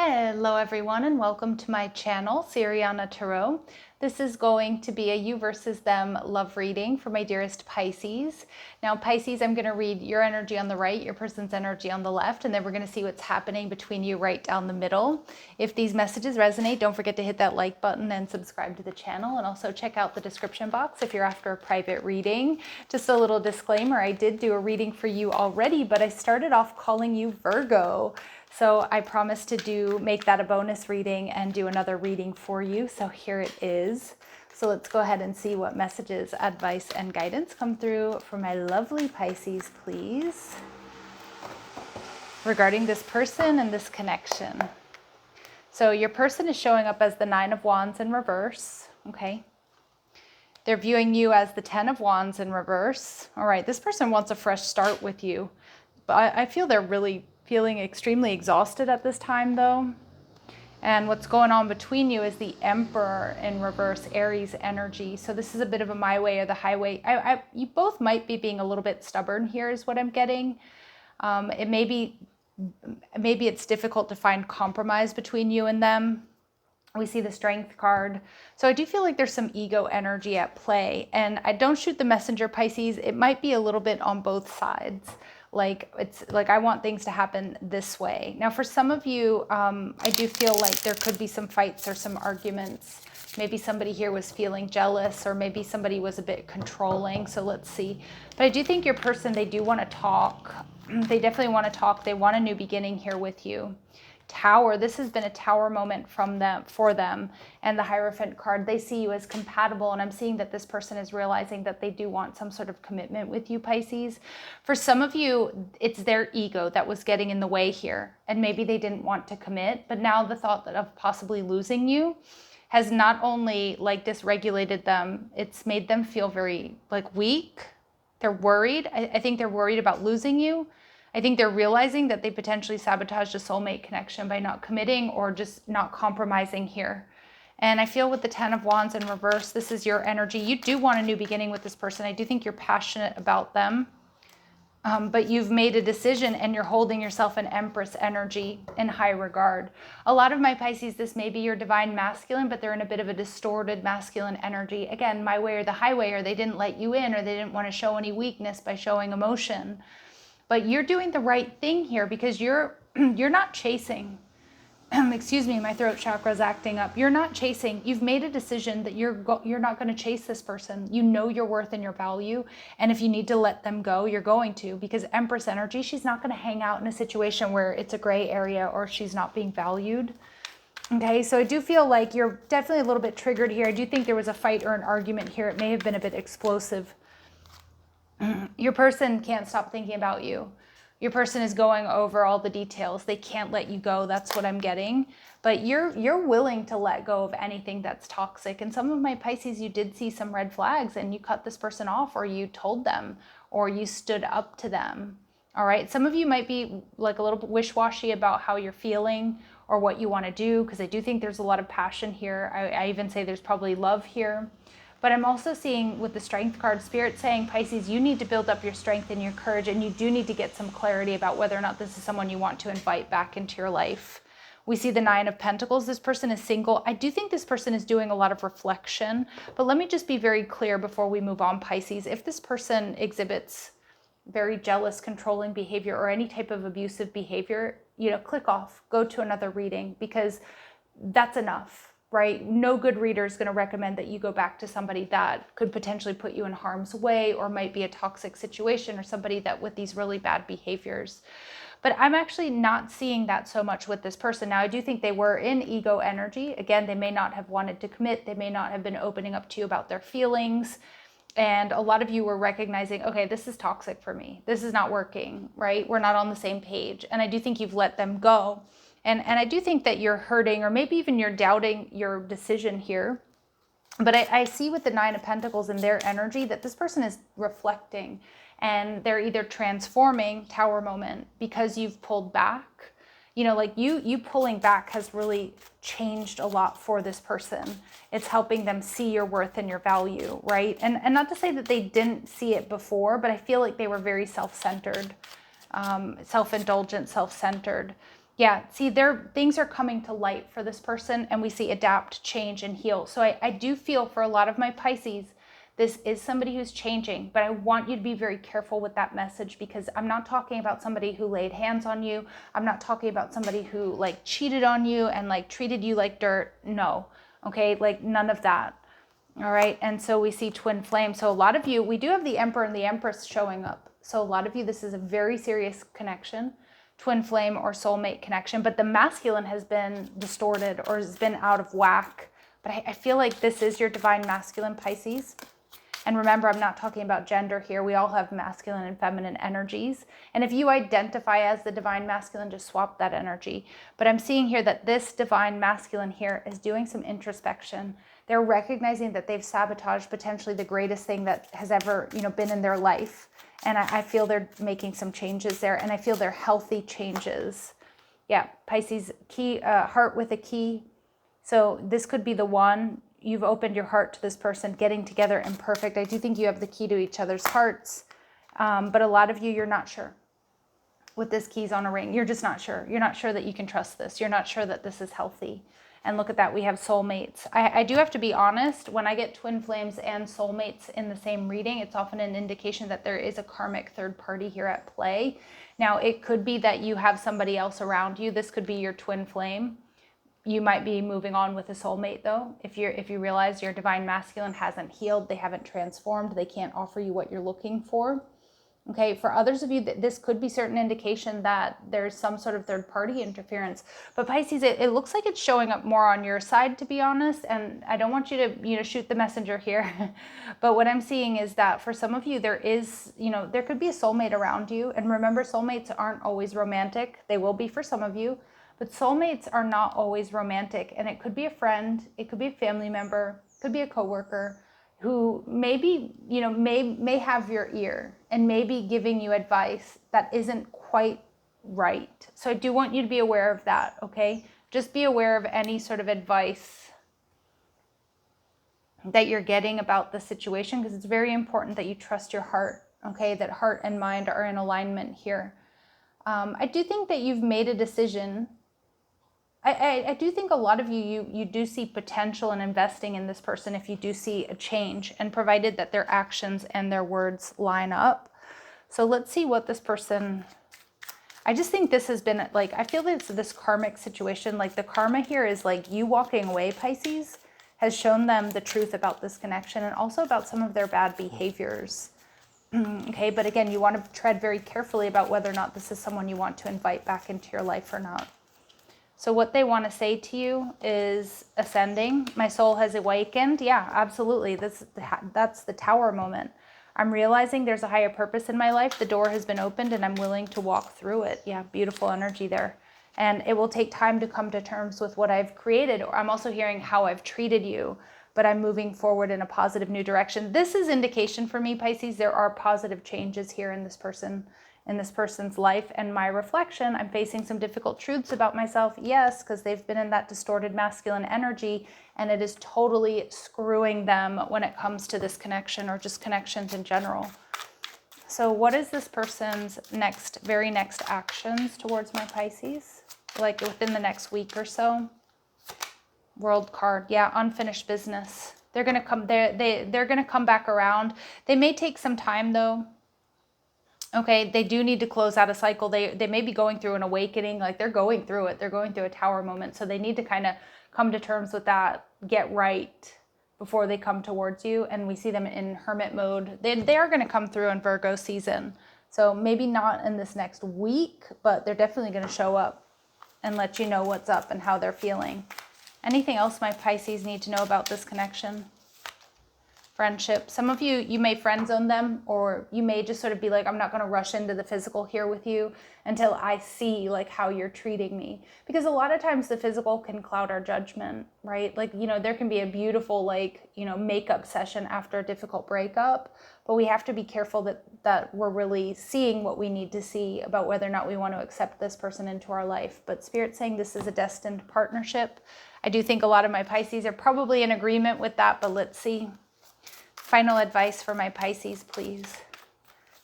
Hello everyone and welcome to my channel, Siriana Tarot. This is going to be a you versus them love reading for my dearest Pisces. Now Pisces, I'm going to read your energy on the right, your person's energy on the left, and then we're going to see what's happening between you right down the middle. If these messages resonate, don't forget to hit that like button and subscribe to the channel, and also check out the description box if you're after a private reading. Just a little disclaimer, I did do a reading for you already, but I started off calling you Virgo. So I promised to make that a bonus reading and do another reading for you. So here it is. So let's go ahead and see what messages, advice, and guidance come through for my lovely Pisces, please, regarding this person and this connection. So your person is showing up as the Nine of Wands in reverse, okay? They're viewing you as the Ten of Wands in reverse. All right, this person wants a fresh start with you. But I feel they're really feeling extremely exhausted at this time though. And what's going on between you is the Emperor in reverse, Aries energy. So this is a bit of a my way or the highway. You both might be being a little bit stubborn here is what I'm getting. Maybe it's difficult to find compromise between you and them. We see the Strength card. So I do feel like there's some ego energy at play. And I don't shoot the messenger, Pisces. It might be a little bit on both sides. Like it's like I want things to happen this way. Now for some of you, I do feel like there could be some fights or some arguments. Maybe somebody here was feeling jealous, or maybe somebody was a bit controlling. So let's see. But I do think your person, they do want to talk. They definitely want to talk. They want a new beginning here with you. Tower, this has been a tower moment for them, and the Hierophant card, they see you as compatible, and I'm seeing that this person is realizing that they do want some sort of commitment with you, Pisces. For some of you, it's their ego that was getting in the way here, and maybe they didn't want to commit, but now the thought of possibly losing you has not only like dysregulated them, it's made them feel very like weak. They're worried. I think they're worried about losing you. I think they're realizing that they potentially sabotaged a soulmate connection by not committing or just not compromising here. And I feel with the Ten of Wands in reverse, this is your energy. You do want a new beginning with this person. I do think you're passionate about them, but you've made a decision and you're holding yourself in Empress energy in high regard. A lot of my Pisces, this may be your divine masculine, but they're in a bit of a distorted masculine energy. Again, my way or the highway, or they didn't let you in, or they didn't want to show any weakness by showing emotion. But you're doing the right thing here because you're not chasing. Excuse me, my throat chakra is acting up. You're not chasing. You've made a decision that you're not going to chase this person. You know your worth and your value. And if you need to let them go, you're going to, because Empress energy, she's not going to hang out in a situation where it's a gray area or she's not being valued. Okay, so I do feel like you're definitely a little bit triggered here. I do think there was a fight or an argument here. It may have been a bit explosive. Your person can't stop thinking about you. Your person is going over all the details. They can't let you go. That's what I'm getting. But you're willing to let go of anything that's toxic. And some of my Pisces, you did see some red flags and you cut this person off, or you told them, or you stood up to them. All right. Some of you might be like a little bit wish-washy about how you're feeling or what you want to do, because I do think there's a lot of passion here. I even say there's probably love here. But I'm also seeing with the Strength card, Spirit saying, Pisces, you need to build up your strength and your courage, and you do need to get some clarity about whether or not this is someone you want to invite back into your life. We see the Nine of Pentacles. This person is single. I do think this person is doing a lot of reflection, but let me just be very clear before we move on, Pisces. If this person exhibits very jealous, controlling behavior or any type of abusive behavior, click off, go to another reading, because that's enough. Right? No good reader is going to recommend that you go back to somebody that could potentially put you in harm's way, or might be a toxic situation, or somebody that with these really bad behaviors. But I'm actually not seeing that so much with this person. Now, I do think they were in ego energy. Again, they may not have wanted to commit. They may not have been opening up to you about their feelings. And a lot of you were recognizing, okay, this is toxic for me. This is not working, right? We're not on the same page. And I do think you've let them go. And I do think that you're hurting, or maybe even you're doubting your decision here. But I see with the Nine of Pentacles and their energy that this person is reflecting, and they're either transforming, Tower moment, because you've pulled back. Like you pulling back has really changed a lot for this person. It's helping them see your worth and your value, right? And not to say that they didn't see it before, but I feel like they were very self-centered, self-indulgent, self-centered. Yeah, see, things are coming to light for this person, and we see adapt, change, and heal. So I do feel for a lot of my Pisces, this is somebody who's changing, but I want you to be very careful with that message, because I'm not talking about somebody who laid hands on you. I'm not talking about somebody who like cheated on you and like treated you like dirt. No, okay, like none of that. All right, and so we see twin flame. So a lot of you, we do have the Emperor and the Empress showing up. So a lot of you, this is a very serious connection, twin flame or soulmate connection, but the masculine has been distorted or has been out of whack. But I feel like this is your divine masculine, Pisces. And remember, I'm not talking about gender here. We all have masculine and feminine energies. And if you identify as the divine masculine, just swap that energy. But I'm seeing here that this divine masculine here is doing some introspection. They're recognizing that they've sabotaged potentially the greatest thing that has ever, been in their life. And I feel they're making some changes there, and I feel they're healthy changes. Yeah, Pisces, key, heart with a key. So this could be the one. You've opened your heart to this person, getting together and perfect. I do think you have the key to each other's hearts. But a lot of you, you're not sure. With this keys on a ring, you're just not sure. You're not sure that you can trust this. You're not sure that this is healthy. And look at that, we have soulmates. I do have to be honest, when I get twin flames and soulmates in the same reading, it's often an indication that there is a karmic third party here at play. Now, it could be that you have somebody else around you. This could be your twin flame. You might be moving on with a soulmate though. If you realize your divine masculine hasn't healed, they haven't transformed, they can't offer you what you're looking for. Okay, for others of you, this could be certain indication that there's some sort of third party interference. But Pisces, it looks like it's showing up more on your side, to be honest. And I don't want you to, shoot the messenger here. But what I'm seeing is that for some of you, there is, there could be a soulmate around you. And remember, soulmates aren't always romantic. They will be for some of you. But soulmates are not always romantic. And it could be a friend. It could be a family member. It could be a coworker who maybe, may have your ear and may be giving you advice that isn't quite right. So I do want you to be aware of that, okay? Just be aware of any sort of advice that you're getting about the situation, because it's very important that you trust your heart, okay? That heart and mind are in alignment here. I do think that you've made a decision. I do think a lot of you do see potential in investing in this person if you do see a change, and provided that their actions and their words line up. So let's see what this person, I just think this has been like, I feel that this karmic situation, like the karma here is like you walking away, Pisces, has shown them the truth about this connection and also about some of their bad behaviors. Okay, but again, you want to tread very carefully about whether or not this is someone you want to invite back into your life or not. So what they want to say to you is ascending. My soul has awakened. Yeah, absolutely. That's the tower moment. I'm realizing there's a higher purpose in my life. The door has been opened and I'm willing to walk through it. Yeah, beautiful energy there. And it will take time to come to terms with what I've created. Or I'm also hearing how I've treated you, but I'm moving forward in a positive new direction. This is indication for me, Pisces, there are positive changes here in this person's life. And my reflection, I'm facing some difficult truths about myself. Yes, because they've been in that distorted masculine energy, and it is totally screwing them when it comes to this connection or just connections in general. So what is this person's very next actions towards my Pisces? Like within the next week or so? World card. Yeah, unfinished business. They're going to come they're going to come back around. They may take some time though. Okay, they do need to close out a cycle. They may be going through an awakening, like they're going through it. They're going through a tower moment. So they need to kind of come to terms with that, get right before they come towards you. And we see them in hermit mode. They are going to come through in Virgo season. So maybe not in this next week, but they're definitely going to show up and let you know what's up and how they're feeling. Anything else my Pisces need to know about this connection? Friendship. Some of you may friend zone them, or you may just sort of be like, I'm not going to rush into the physical here with you until I see like how you're treating me. Because a lot of times the physical can cloud our judgment, right? Like, there can be a beautiful makeup session after a difficult breakup, but we have to be careful that we're really seeing what we need to see about whether or not we want to accept this person into our life. But Spirit's saying this is a destined partnership. I do think a lot of my Pisces are probably in agreement with that, but let's see. Final advice for my Pisces, please.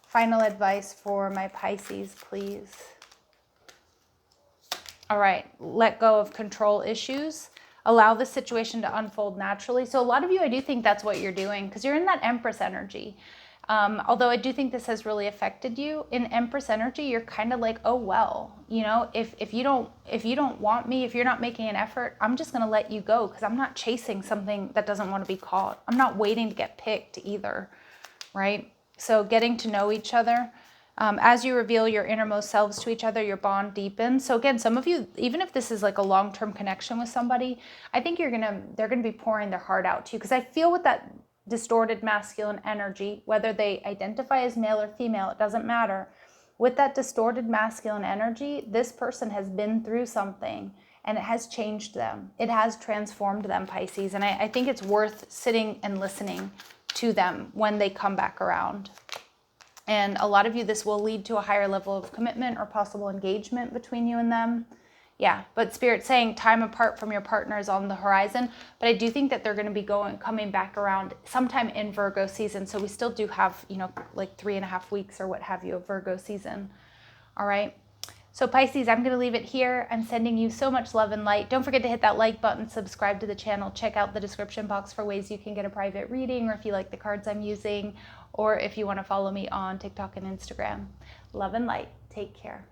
Final advice for my Pisces, please. All right, let go of control issues. Allow the situation to unfold naturally. So a lot of you, I do think that's what you're doing because you're in that Empress energy. Although I do think this has really affected you. In Empress energy, you're kind of like, oh well, you know, if you don't want me, if you're not making an effort, I'm just gonna let you go because I'm not chasing something that doesn't want to be caught. I'm not waiting to get picked either, right? So getting to know each other. As you reveal your innermost selves to each other, your bond deepens. So again, some of you, even if this is like a long-term connection with somebody, I think they're gonna be pouring their heart out to you because I feel with that distorted masculine energy, whether they identify as male or female, it doesn't matter. With that distorted masculine energy, this person has been through something and it has changed them. It has transformed them, Pisces. And I think it's worth sitting and listening to them when they come back around. And a lot of you, this will lead to a higher level of commitment or possible engagement between you and them. Yeah, but Spirit's saying time apart from your partner is on the horizon. But I do think that they're going to be coming back around sometime in Virgo season. So we still do have, you know, like 3.5 weeks or what have you of Virgo season. All right. So Pisces, I'm going to leave it here. I'm sending you so much love and light. Don't forget to hit that like button, subscribe to the channel, check out the description box for ways you can get a private reading, or if you like the cards I'm using, or if you want to follow me on TikTok and Instagram. Love and light. Take care.